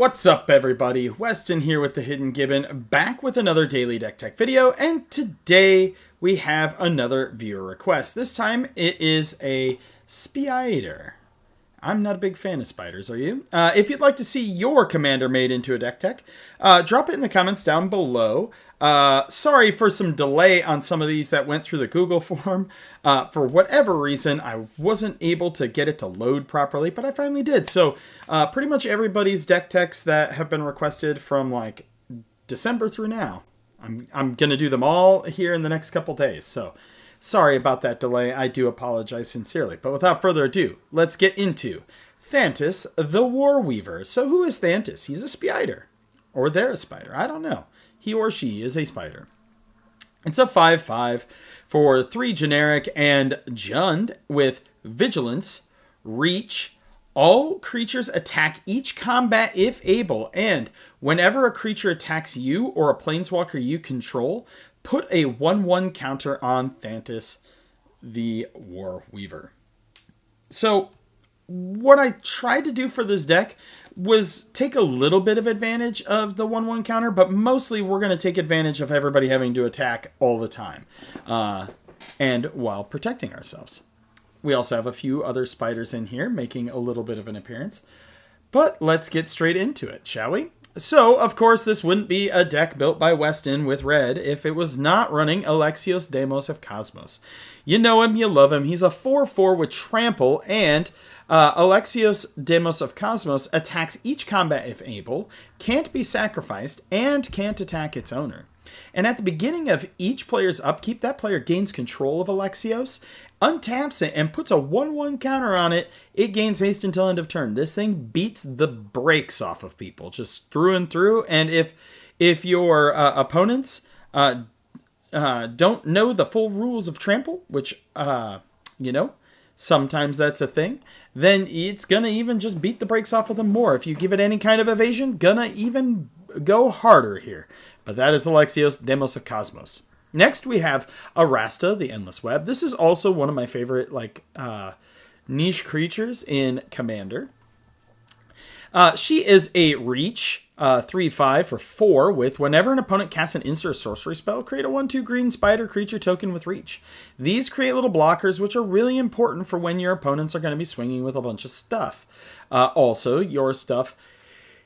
What's up, everybody? Weston here with the Hidden Gibbon, back with another daily deck tech video, and today we have another viewer request. This time it is a spider. I'm not a big fan of spiders, are you? If you'd like to see your commander made into a deck tech, drop it in the comments down below. Sorry for some delay on some of these that went through the Google form. For whatever reason, I wasn't able to get it to load properly, but I finally did. So pretty much everybody's deck techs that have been requested from like December through now, I'm going to do them all here in the next couple days. So sorry about that delay. I do apologize sincerely. But without further ado, let's get into Thantis, the Warweaver. So who is Thantis? He's a spider. Or they're a spider. I don't know. He or she is a spider. It's a 5/5 for 3 generic and Jund with Vigilance, Reach. All creatures attack each combat if able. And whenever a creature attacks you or a planeswalker you control, put a 1/1 counter on Thantis, the Warweaver. So what I tried to do for this deck was take a little bit of advantage of the 1/1 counter, but mostly we're going to take advantage of everybody having to attack all the time, and while protecting ourselves. We also have a few other spiders in here making a little bit of an appearance, but let's get straight into it, shall we? So, of course, this wouldn't be a deck built by Weston with red if it was not running Alexios Deimos of Cosmos. You know him, you love him. He's a 4/4 with Trample, and Alexios Deimos of Cosmos attacks each combat if able, can't be sacrificed, and can't attack its owner. And at the beginning of each player's upkeep, that player gains control of Alexios, untaps it, and puts a 1/1 counter on it. It gains haste until end of turn. This thing beats the brakes off of people, just through and through. And if your opponents don't know the full rules of Trample, which, sometimes that's a thing, then it's going to even just beat the brakes off of them more. If you give it any kind of evasion, gonna even go harder here. But that is Alexios Deimos of Cosmos. Next, we have Arasta, the Endless Web. This is also one of my favorite niche creatures in Commander. She is a Reach 3/5 for 4 with whenever an opponent casts an instant or sorcery spell, create a 1/2 green spider creature token with Reach. These create little blockers, which are really important for when your opponents are going to be swinging with a bunch of stuff. Also, your stuff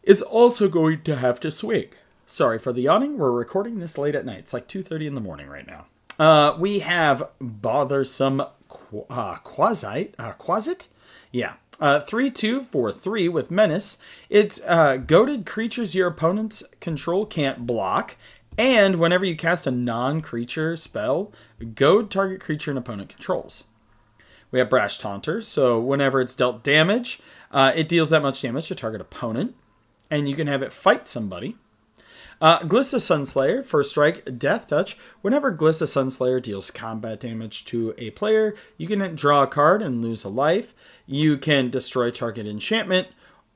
is also going to have to swing. Sorry for the yawning. We're recording this late at night. It's like 2:30 in the morning right now. We have Bothersome Quasit. Yeah. 3/2 for 3 with Menace. It's goaded creatures your opponents control can't block. And whenever you cast a non-creature spell, goad target creature an opponent controls. We have Brash Taunter. So whenever it's dealt damage, it deals that much damage to target opponent. And you can have it fight somebody. Glissa Sunslayer, first strike, Death Touch. Whenever Glissa Sunslayer deals combat damage to a player, you can draw a card and lose a life. You can destroy target enchantment,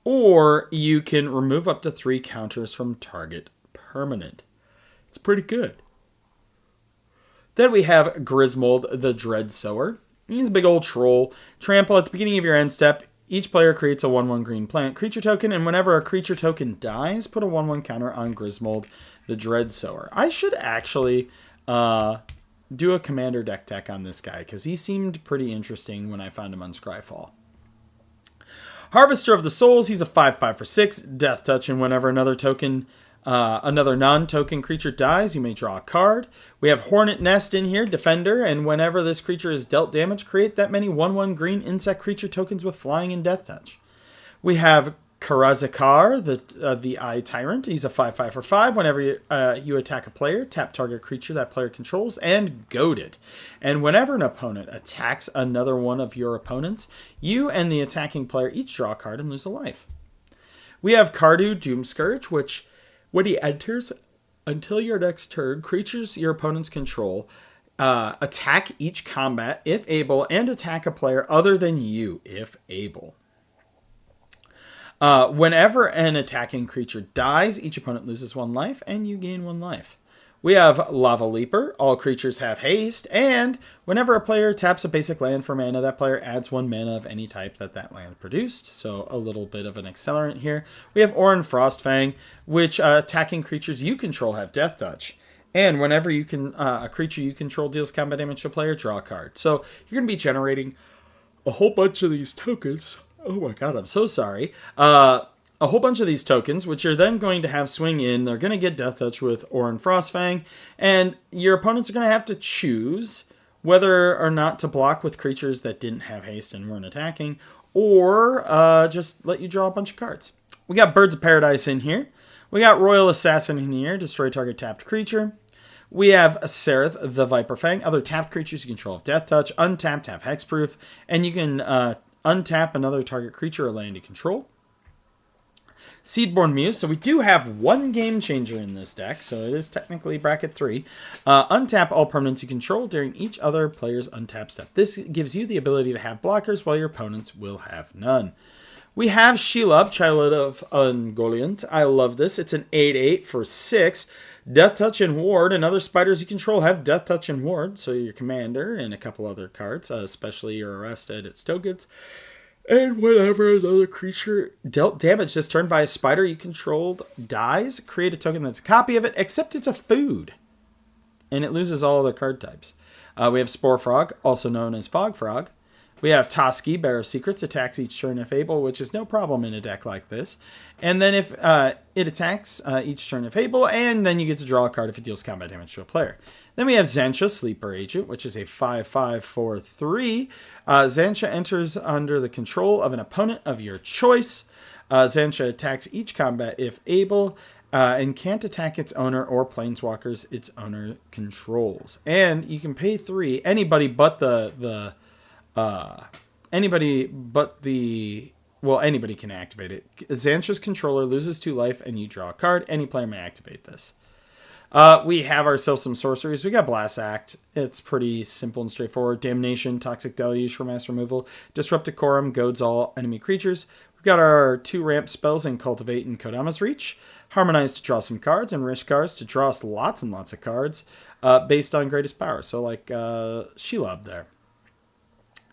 or you can remove up to 3 counters from target permanent. It's pretty good. Then we have Grismold, the Dread Sower. He's a big old troll. Trample at the beginning of your end step. Each player creates a 1/1 green plant creature token, and whenever a creature token dies, put a 1/1 counter on Grismold, the Dread Sower. I should actually do a commander deck tech on this guy, because he seemed pretty interesting when I found him on Scryfall. Harvester of the Souls, he's a 5/5 for 6, Death Touch, and whenever another non-token creature dies, you may draw a card. We have Hornet Nest in here, Defender, and whenever this creature is dealt damage, create that many 1/1 green insect creature tokens with Flying and Death Touch. We have Karazakar, the Eye Tyrant. He's a 5/5 for 5. Whenever you attack a player, tap target creature that player controls and goad it. And whenever an opponent attacks another one of your opponents, you and the attacking player each draw a card and lose a life. We have Cardu Doomscourge, which when he enters, until your next turn, creatures your opponents control attack each combat if able, and attack a player other than you if able. Whenever an attacking creature dies, each opponent loses 1 life, and you gain 1 life. We have Lava Leaper. All creatures have haste, and whenever a player taps a basic land for mana, that player adds 1 mana of any type that that land produced. So a little bit of an accelerant here. We have Orin Frostfang, which attacking creatures you control have Death Touch. And whenever you can, a creature you control deals combat damage to a player, draw a card. So you're going to be generating a whole bunch of these tokens. Oh my god, I'm so sorry. A whole bunch of these tokens, which you're then going to have swing in. They're going to get Death Touch with Orin Frostfang, and your opponents are going to have to choose whether or not to block with creatures that didn't have haste and weren't attacking, or just let you draw a bunch of cards. We got Birds of Paradise in here. We got Royal Assassin in here, destroy target tapped creature. We have Sereth the Viper Fang. Other tapped creatures you control have Death Touch, untapped have Hexproof, and you can untap another target creature or land you control. Seedborn Muse. So we do have one game changer in this deck, so it is technically bracket 3. Untap all permanents you control during each other player's untap step. This gives you the ability to have blockers while your opponents will have none. We have Shelob, Child of Ungoliant. I love this. It's an 8/8 for 6. Death Touch and Ward, and other spiders you control have Death Touch and Ward, so your commander and a couple other cards, especially your arrested, its tokens. And whenever another creature dealt damage this turn by a spider you controlled dies, create a token that's a copy of it, except it's a food. And it loses all other card types. We have Spore Frog, also known as Fog Frog. We have Toski, Bearer of Secrets, attacks each turn if able, which is no problem in a deck like this. And then if it attacks each turn if able, and then you get to draw a card if it deals combat damage to a player. Then we have Xantcha, Sleeper Agent, which is a 5/5 for 3. Xantcha enters under the control of an opponent of your choice. Xantcha attacks each combat if able, and can't attack its owner or planeswalkers its owner controls. And you can pay 3. Anybody but anybody can activate it. Xantcha's controller loses 2 life and you draw a card. Any player may activate this. We have ourselves some sorceries. We got Blast Act. It's pretty simple and straightforward. Damnation, Toxic Deluge for mass removal. Disrupt Decorum, goads all enemy creatures. We've got our 2 ramp spells in Cultivate and Kodama's Reach. Harmonize to draw some cards, and Rishkars to draw us lots and lots of cards based on greatest power. So like Shelob there.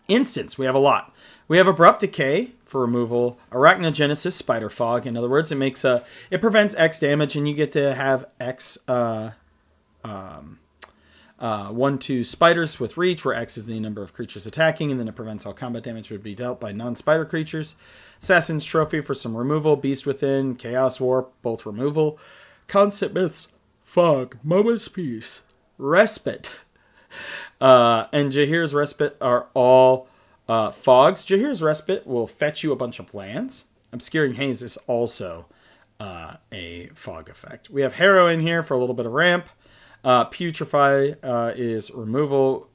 Instants, we have a lot. We have Abrupt Decay for removal, Arachnogenesis, Spider Fog. In other words, it prevents X damage, and you get to have X 1/2 spiders with reach, where X is the number of creatures attacking, and then it prevents all combat damage would be dealt by non-spider creatures. Assassin's Trophy for some removal, Beast Within, Chaos Warp, both removal. Constant Mist, Fog, Moment's Peace, Respite, and Jahir's Respite are all fogs. Jahir's Respite will fetch you a bunch of lands. Obscuring Haze is also a fog effect. We have Harrow in here for a little bit of ramp. Putrefy is removal.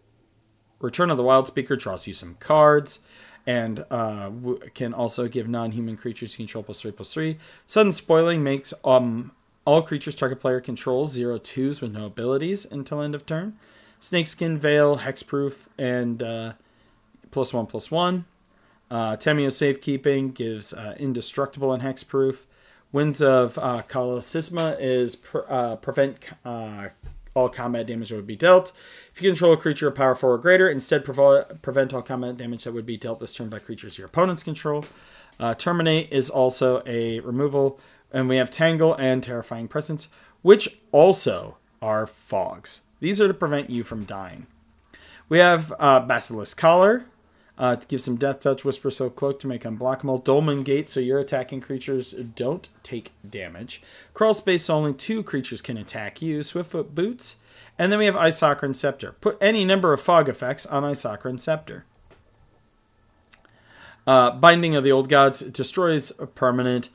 Return of the Wild Speaker draws you some cards, and can also give non-human creatures control +3/+3. Sudden Spoiling makes all creatures target player controls 0/2s with no abilities until end of turn. Snakeskin Veil, Hexproof, and +1/+1. Temio Safekeeping gives Indestructible and Hexproof. Winds of Colosisma is prevent all combat damage that would be dealt. If you control a creature of power 4 or greater, instead prevent all combat damage that would be dealt this turn by creatures your opponents control. Terminate is also a removal. And we have Tangle and Terrifying Presence, which also are fogs. These are to prevent you from dying. We have Basilisk Collar to give some Death Touch, Whisper Silk Cloak to make unblockable. Dolmen Gate, so your attacking creatures don't take damage. Crawl Space, so only 2 creatures can attack you. Swiftfoot Boots. And then we have Icosacron Scepter. Put any number of fog effects on Icosacron Scepter. Binding of the Old Gods, it destroys a permanent,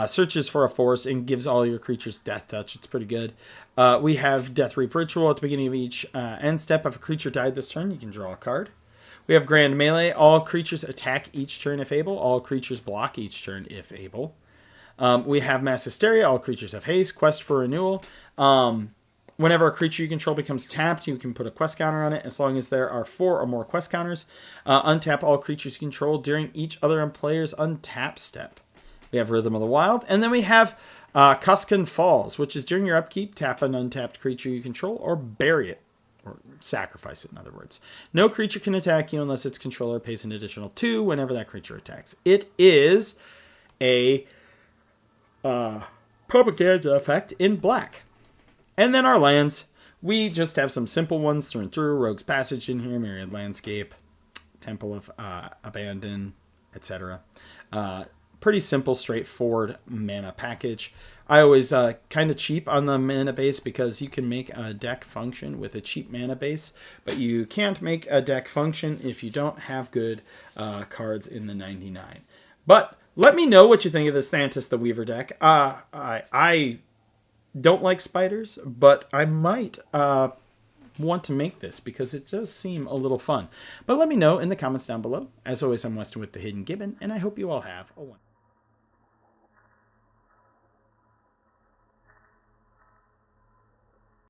searches for a force, and gives all your creatures Death Touch. It's pretty good. We have Death Reap Ritual. At the beginning of each end step, if a creature died this turn, you can draw a card. We have Grand Melee. All creatures attack each turn if able. All creatures block each turn if able. We have Mass Hysteria. All creatures have haste. Quest for Renewal. Whenever a creature you control becomes tapped, you can put a quest counter on it as long as there are 4 or more quest counters. Untap all creatures you control during each other player's untap step. We have Rhythm of the Wild. And then we have Kuskan Falls, which is during your upkeep, tap an untapped creature you control or bury it. Or sacrifice it, in other words. No creature can attack you unless its controller pays an additional 2 whenever that creature attacks. It is a propaganda effect in black. And then our lands, we just have some simple ones through and through. Rogue's Passage in here, Myriad Landscape, Temple of Abandon, etc. Pretty simple, straightforward mana package. I always kind of cheap on the mana base because you can make a deck function with a cheap mana base, but you can't make a deck function if you don't have good cards in the 99. But let me know what you think of this Thantis the Weaver deck. I don't like spiders, but I might want to make this because it does seem a little fun. But let me know in the comments down below. As always, I'm Weston with the Hidden Gibbon, and I hope you all have a wonderful